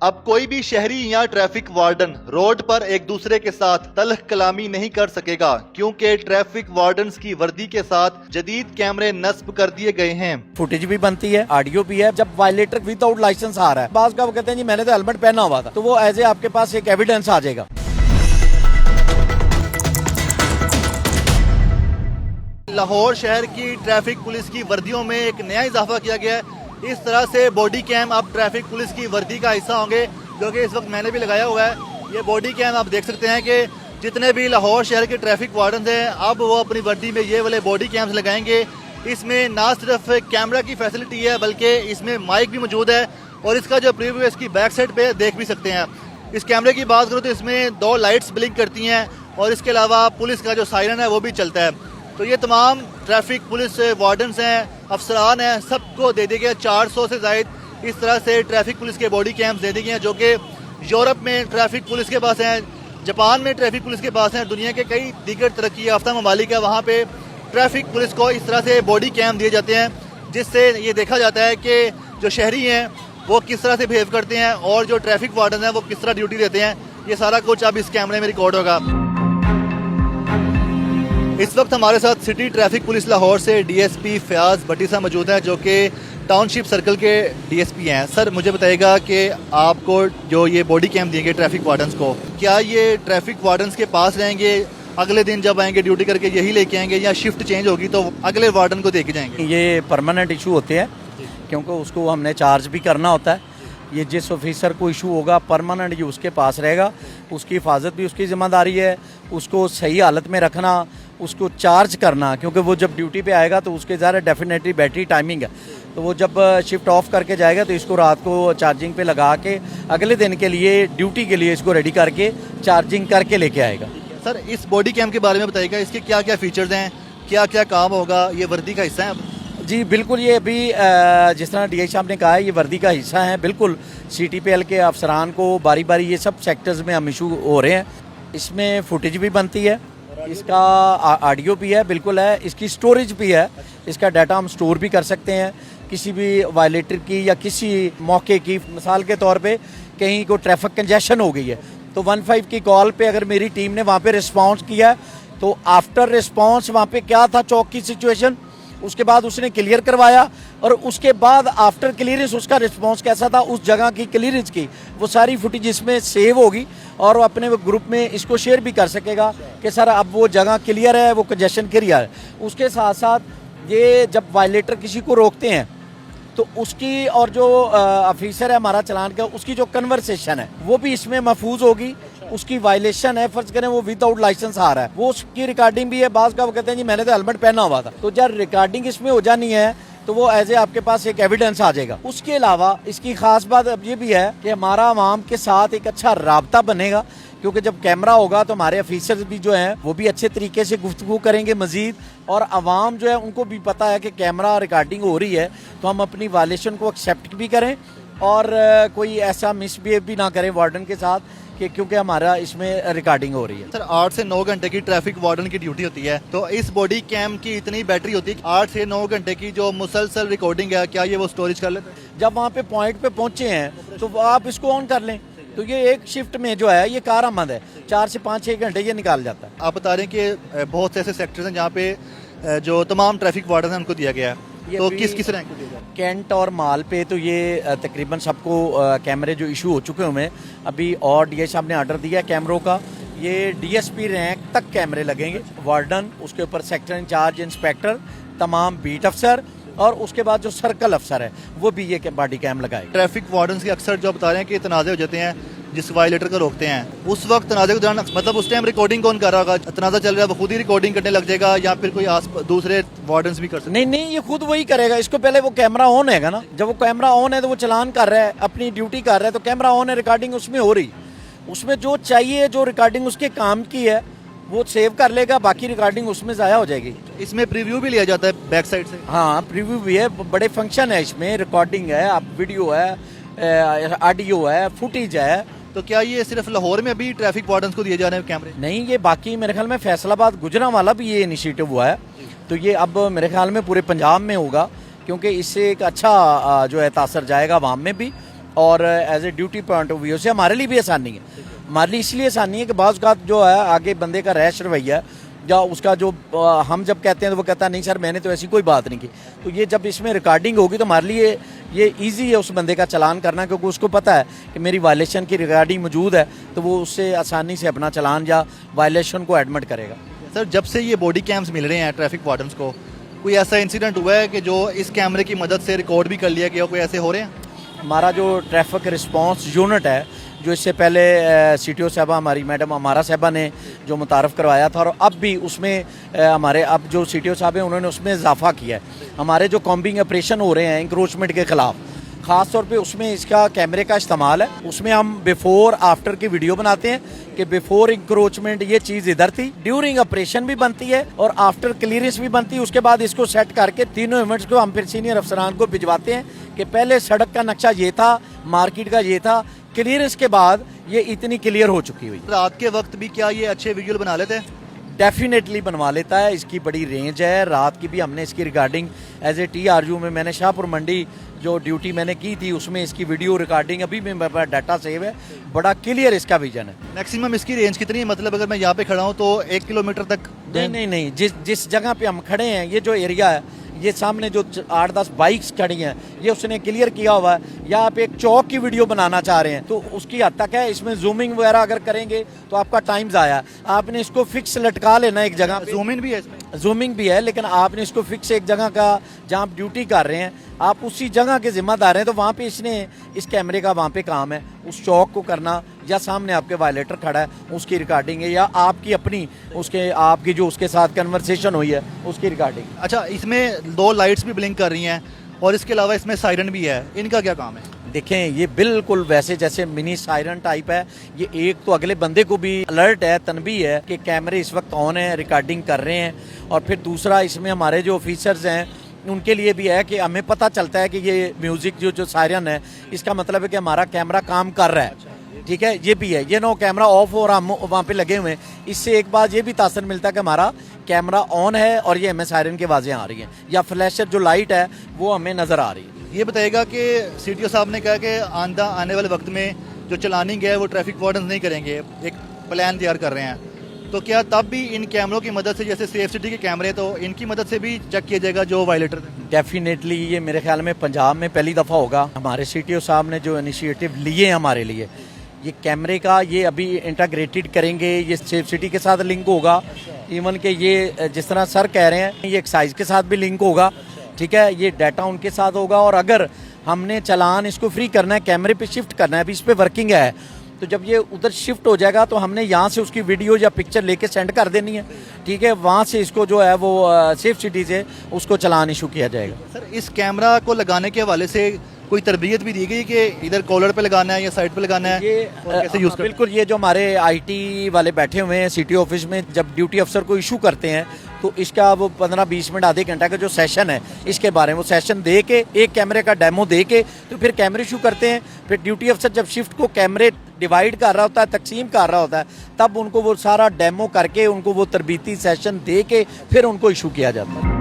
अब कोई भी शहरी या ट्रैफिक वार्डन रोड पर एक दूसरे के साथ तल्ख कलामी नहीं कर सकेगा, क्योंकि ट्रैफिक वार्डन्स की वर्दी के साथ जदीद कैमरे नस्ब कर दिए गए हैं। फुटेज भी बनती है, ऑडियो भी है। जब वायलेटर विदाउट लाइसेंस आ रहा है, बास का वो कहते हैं जी मैंने तो हेलमेट पहना हुआ था, तो वो एज ए आपके पास एक एविडेंस आ जाएगा। लाहौर शहर की ट्रैफिक पुलिस की वर्दियों में एक नया इजाफा किया गया है। इस तरह से बॉडी कैम अब ट्रैफिक पुलिस की वर्दी का हिस्सा होंगे, जो कि इस वक्त मैंने भी लगाया हुआ है। ये बॉडी कैम आप देख सकते हैं कि जितने भी लाहौर शहर के ट्रैफिक वार्डन हैं, अब वो अपनी वर्दी में ये वाले बॉडी कैम्स लगाएंगे। इसमें ना सिर्फ कैमरा की फैसिलिटी है, बल्कि इसमें माइक भी मौजूद है और इसका जो प्रीव्यू है इसकी बैक साइड पे देख भी सकते हैं। इस कैमरे की बात करूँ तो इसमें 2 लाइट्स ब्लिंक करती हैं और इसके अलावा पुलिस का जो सायरन है वो भी चलता है। तो ये तमाम ट्रैफिक पुलिस वार्डन्स हैं, अफसरान हैं, सबको दे दिए गए 400 से ज़ायद इस तरह से ट्रैफिक पुलिस के बॉडी कैम्स दे दिए गए हैं, जो कि यूरोप में ट्रैफिक पुलिस के पास हैं, जापान में ट्रैफिक पुलिस के पास हैं। दुनिया के कई दीगर तरक्की याफ्ता ममालिक है, वहाँ पे ट्रैफिक पुलिस को इस तरह से बॉडी कैम दिए जाते हैं, जिससे ये देखा जाता है कि जो शहरी हैं वो किस तरह से बिहेव करते हैं और जो ट्रैफिक वार्डन हैं वो किस तरह ड्यूटी देते हैं। ये सारा कुछ अब इस कैमरे में रिकॉर्ड होगा। इस वक्त हमारे साथ सिटी ट्रैफिक पुलिस लाहौर से डीएसपी फयाज भट्टी साहब मौजूद हैं, जो कि टाउनशिप सर्कल के डीएसपी हैं। सर, मुझे बताइएगा कि आपको जो ये बॉडी कैम दिए गए ट्रैफिक वार्डन्स को, क्या ये ट्रैफिक वार्डन्स के पास रहेंगे, अगले दिन जब आएंगे ड्यूटी करके यही लेके आएंगे, या शिफ्ट चेंज होगी तो अगले वार्डन को देके जाएंगे? ये परमानेंट इशू होते हैं, क्योंकि उसको हमने चार्ज भी करना होता है। ये जिस ऑफिसर को इशू होगा परमानेंट ये उसके पास रहेगा, उसकी हिफाजत भी उसकी जिम्मेदारी है, उसको सही हालत में रखना, उसको चार्ज करना, क्योंकि वो जब ड्यूटी पे आएगा तो उसके ज़्यादा डेफिनेटली बैटरी टाइमिंग है, तो वो जब शिफ्ट ऑफ करके जाएगा तो इसको रात को चार्जिंग पे लगा के अगले दिन के लिए ड्यूटी के लिए इसको रेडी करके चार्जिंग करके लेके आएगा। सर, इस बॉडी कैम के बारे में बताइएगा, इसके क्या क्या फीचर्स हैं, क्या क्या काम होगा, ये वर्दी का हिस्सा है? जी बिल्कुल, ये अभी जिस तरह डीआई साहब ने कहा है ये वर्दी का हिस्सा है। बिल्कुल सीटीपीएल के अफसरान को बारी बारी ये सब सेक्टर्स में हम इशू हो रहे हैं। इसमें फुटेज भी बनती है, इसका ऑडियो भी है, बिल्कुल है, इसकी स्टोरेज भी है, इसका डाटा हम स्टोर भी कर सकते हैं। किसी भी वायलेटर की या किसी मौके की, मिसाल के तौर पे कहीं को ट्रैफिक कंजेशन हो गई है तो 15 की कॉल पे अगर मेरी टीम ने वहाँ पे रिस्पॉन्स किया तो आफ्टर रिस्पॉन्स वहाँ पे क्या था चौक की सिचुएशन, उसके बाद उसने क्लियर करवाया और उसके बाद आफ्टर क्लियरेंस उसका रिस्पांस कैसा था, उस जगह की क्लियरेंस की वो सारी फुटेज इसमें सेव होगी और वो अपने ग्रुप में इसको शेयर भी कर सकेगा कि सर अब वो जगह क्लियर है, वो कंजेशन क्लियर है। उसके साथ साथ ये जब वायलेटर किसी को रोकते हैं तो उसकी और जो ऑफिसर है हमारा चलान का, उसकी जो कन्वर्सेशन है वो भी इसमें महफूज होगी। उसकी वायलेशन है, फर्ज करें वो विदाउट लाइसेंस आ रहा है, वो उसकी रिकॉर्डिंग भी है। बास का वो कहते हैं जी मैंने तो हेलमेट पहना हुआ था, तो जब रिकॉर्डिंग इसमें हो जानी है तो वो एज ए आपके पास एक एविडेंस आ जाएगा। उसके अलावा इसकी खास बात अब ये भी है कि हमारा आवाम के साथ एक अच्छा राब्ता बनेगा, क्योंकि जब कैमरा होगा तो हमारे ऑफिसर्स भी जो हैं वो भी अच्छे तरीके से गुफ्तगू करेंगे मजीद, और आवाम जो है उनको भी पता है कि कैमरा रिकॉर्डिंग हो रही है तो हम अपनी वायलेशन को एक्सेप्ट भी करें और कोई ऐसा मिसबिहेव भी ना करें वार्डन के साथ, कि क्योंकि हमारा इसमें रिकॉर्डिंग हो रही है। सर, 8 से 9 घंटे की ट्रैफिक वार्डन की ड्यूटी होती है, तो इस बॉडी कैम की इतनी बैटरी होती है 8 से 9 घंटे की जो मुसलसल रिकॉर्डिंग है, क्या ये वो स्टोरेज कर लेते हैं? जब वहाँ पे पॉइंट पे पहुंचे हैं तो आप इसको ऑन कर लें, तो ये एक शिफ्ट में जो है ये कारआमद है, 4 से 5-6 घंटे ये निकाल जाता है। आप बता रहे हैं कि बहुत से ऐसे सेक्टर्स हैं जहाँ पे जो तमाम ट्रैफिक वार्डन हैं उनको दिया गया है, तो किस किस रैंक को दिया गया? कैंट और माल पे तो ये तकरीबन सबको कैमरे जो इशू हो चुके हुए, अभी और डीएस साहब ने ऑर्डर दिया है कैमरों का, ये डीएसपी रैंक तक कैमरे लगेंगे। वार्डन, उसके ऊपर सेक्टर इंचार्ज, इंस्पेक्टर, तमाम बीट अफसर और उसके बाद जो सर्कल अफसर है वो भी ये बॉडी कैम लगाए। ट्रैफिक वार्डन के अक्सर जो बता रहे हैं कि तनाज़े हो जाते हैं जिस वायलेटर को रोकते हैं, उस वक्त तनाज़े के दौरान मतलब उस टाइम रिकॉर्डिंग कौन कर रहा होगा? तनाज़ा चल रहा है वो खुद ही रिकॉर्डिंग करने लग जाएगा या फिर कोई दूसरे वार्डन्स भी कर सकते? नहीं, ये खुद वही करेगा। इसको पहले वो कैमरा ऑन है ना, जब वो कैमरा ऑन है तो वो चलान कर रहा है, अपनी ड्यूटी कर रहा है, तो कैमरा ऑन है, रिकॉर्डिंग उसमें हो रही, उसमें जो चाहिए जो रिकॉर्डिंग उसके काम की है वो सेव कर लेगा, बाकी रिकॉर्डिंग उसमें ज़ाया हो जाएगी। इसमें प्रीव्यू भी लिया जाता है बैक साइड से? हाँ, प्रीव्यू भी है, बड़े फंक्शन है इसमें, रिकॉर्डिंग है, आप वीडियो है, ऑडियो है, फुटेज है। तो क्या ये सिर्फ लाहौर में अभी ट्रैफिक वार्डन्स को दिए जा रहे हैं कैमरे? नहीं, ये बाकी मेरे ख्याल में फैसलाबाद, गुजरांवाला भी ये इनिशिएटिव हुआ है, तो ये अब मेरे ख्याल में पूरे पंजाब में होगा, क्योंकि इससे एक अच्छा जो है तासर जाएगा आवाम में भी और as a duty point of view से हमारे लिए भी आसानी है। हमारे लिए इसलिए आसानी है कि बाज़ औक़ात जो है आगे बंदे का रैश रवैया या उसका जो हम जब कहते हैं तो वो कहता है नहीं सर मैंने तो ऐसी कोई बात नहीं की। तो ये जब इसमें रिकॉर्डिंग होगी तो हमारे लिए ये ईजी है उस बंदे का चालान करना, क्योंकि उसको पता है कि मेरी वायलेशन की रिकॉर्डिंग मौजूद है, तो वो उससे आसानी से अपना चालान या वायलेशन को एडमिट करेगा। सर जब से ये बॉडी कैम्स मिल रहे हैं ट्रैफिक वार्डन्स को, कोई ऐसा इंसिडेंट हुआ है कि जो इस कैमरे की मदद से रिकॉर्ड भी कर लिया गया, कोई ऐसे हो रहे हैं? हमारा जो ट्रैफिक रिस्पांस यूनिट है, जो इससे पहले CTO साहबा हमारी मैडम अमारा साहबा ने जो मुतारफ़ करवाया था, और अब भी उसमें हमारे अब जो CTO साहब हैं उन्होंने उसमें इजाफा किया है। हमारे जो कॉम्बिंग ऑपरेशन हो रहे हैं इंक्रोचमेंट के ख़िलाफ़, ख़ास तौर पे उसमें इसका कैमरे का इस्तेमाल है। उसमें हम बिफोर आफ्टर की वीडियो बनाते हैं कि बिफोर इंक्रोचमेंट ये चीज़ इधर थी, ड्यूरिंग ऑपरेशन भी बनती है और आफ्टर क्लियरेंस भी बनती है। उसके बाद इसको सेट करके तीनों इवेंट्स को हम फिर सीनियर अफसरान को भिजवाते हैं कि पहले सड़क का नक्शा ये था, मार्केट का ये था, क्लियरेंस के बाद ये इतनी क्लियर हो चुकी हुई। रात के वक्त भी क्या ये अच्छे विजुअल बना लेते हैं? डेफिनेटली बनवा लेता है, इसकी बड़ी रेंज है। रात की भी हमने इसकी रिकॉर्डिंग एज ए TRU में, मैंने शाहपुर मंडी जो ड्यूटी मैंने की थी उसमें इसकी वीडियो रिकॉर्डिंग अभी भी मेरे पास डाटा सेव है, बड़ा क्लियर इसका विजन है। मैक्सिमम इसकी रेंज कितनी है? मतलब अगर मैं यहाँ पे खड़ा हूँ तो 1 किलोमीटर तक? नहीं, जिस जगह पे हम खड़े हैं, ये जो एरिया है, ये सामने जो 8-10 बाइक्स खड़ी हैं, ये उसने क्लियर किया हुआ है। या आप एक चौक की वीडियो बनाना चाह रहे हैं तो उसकी हद तक है। इसमें जूमिंग वगैरह अगर करेंगे तो आपका टाइम ज़ाया। आपने इसको फिक्स लटका लेना एक जगह पे। जूम इन भी है इसमें? जूमिंग भी है, लेकिन आपने इसको फिक्स एक जगह का, जहाँ आप ड्यूटी कर रहे हैं आप उसी जगह के जिम्मेदार हैं, तो वहाँ पे इसने इस कैमरे का वहाँ पे काम है उस चौक को करना, या सामने आपके वायलेटर खड़ा है उसकी रिकॉर्डिंग है, या आपकी अपनी उसके आपकी जो उसके साथ कन्वर्सेशन हुई है उसकी रिकॉर्डिंग। अच्छा, इसमें 2 लाइट्स भी ब्लिंक कर रही हैं और इसके अलावा इसमें सायरन भी है, इनका क्या काम है? देखें, ये बिल्कुल वैसे जैसे मिनी सायरन टाइप है। ये एक तो अगले बंदे को भी अलर्ट है, तनबी है कि कैमरे इस वक्त ऑन है, रिकॉर्डिंग कर रहे हैं। और फिर दूसरा इसमें हमारे जो ऑफिसर्स हैं उनके लिए भी है कि हमें पता चलता है कि ये म्यूज़िक जो सायरन है, इसका मतलब है कि हमारा कैमरा काम कर रहा है। ठीक है, ये भी है। ये नो कैमरा ऑफ हो रहा, हम वहाँ पे लगे हुए हैं, इससे एक बात ये भी तासर मिलता है कि हमारा कैमरा ऑन है और ये हमें सायरन की आवाज़ें आ रही हैं, या फ्लैशर जो लाइट है वो हमें नज़र आ रही है। ये बताएगा कि CTO साहब ने कहा कि आने वाले वक्त में जो चलानिंग है वो ट्रैफिक वार्डन नहीं करेंगे, एक प्लान तैयार कर रहे हैं, तो क्या तब भी इन कैमरों की मदद से, जैसे सेफ सिटी के कैमरे, तो इनकी मदद से भी चेक किया जाएगा जो वायलेटर? डेफिनेटली ये मेरे ख्याल में पंजाब में पहली दफ़ा होगा। हमारे CTO साहब ने जो इनिशिएटिव लिए हैं हमारे लिए, ये कैमरे का ये अभी इंटीग्रेटेड करेंगे, ये सेफ सिटी के साथ लिंक होगा। इवन कि ये जिस तरह सर कह रहे हैं ये एक्साइज के साथ भी लिंक होगा। ठीक है, ये डाटा उनके साथ होगा। और अगर हमने चालान इसको फ्री करना है, कैमरे पे शिफ्ट करना है, अभी इस पे वर्किंग है, तो जब ये उधर शिफ्ट हो जाएगा तो हमने यहाँ से उसकी वीडियो या पिक्चर लेके सेंड कर देनी है। ठीक है, वहाँ से इसको जो है वो सेफ सिटी से उसको चालान इशू किया जाएगा। सर, इस कैमरा को लगाने के हवाले से कोई तरबियत भी दी गई कि इधर कॉलर पे लगाना है या साइड पे लगाना है, ये और कैसे यूज़ करना है? बिल्कुल, ये जो हमारे IT वाले बैठे हुए हैं CTO ऑफिस में, जब ड्यूटी अफसर को इशू करते हैं तो इसका वो 15-20 मिनट आधे घंटा का जो सेशन है इसके बारे में वो सेशन दे के, एक कैमरे का डेमो दे के, तो फिर कैमरे इशू करते हैं। फिर ड्यूटी अफसर जब शिफ्ट को कैमरे डिवाइड कर रहा होता है, तकसीम कर रहा होता है, तब उनको वो सारा डेमो करके उनको वो तरबीती सेशन दे के फिर उनको इशू किया जाता है।